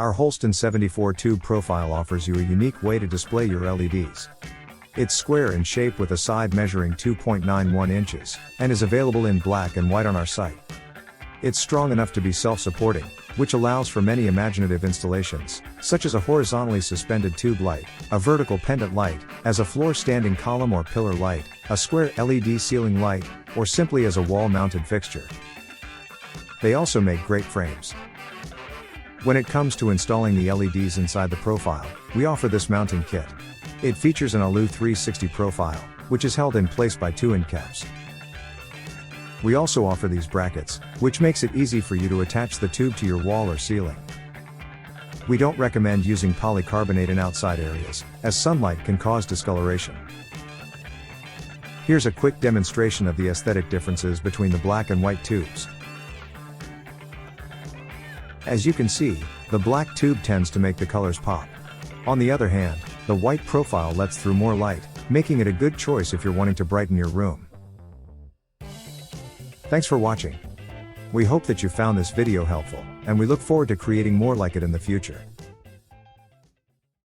Our Holston74 tube profile offers you a unique way to display your LEDs. It's square in shape with a side measuring 2.91 inches, and is available in black and white on our site. It's strong enough to be self-supporting, which allows for many imaginative installations, such as a horizontally suspended tube light, a vertical pendant light, as a floor-standing column or pillar light, a square LED ceiling light, or simply as a wall-mounted fixture. They also make great frames. When it comes to installing the LEDs inside the profile, we offer this mounting kit. It features an Alu 360 profile, which is held in place by two end caps. We also offer these brackets, which makes it easy for you to attach the tube to your wall or ceiling. We don't recommend using polycarbonate in outside areas, as sunlight can cause discoloration. Here's a quick demonstration of the aesthetic differences between the black and white tubes. As you can see, the black tube tends to make the colors pop. On the other hand, the white profile lets through more light, making it a good choice if you're wanting to brighten your room. Thanks for watching. We hope that you found this video helpful, and we look forward to creating more like it in the future.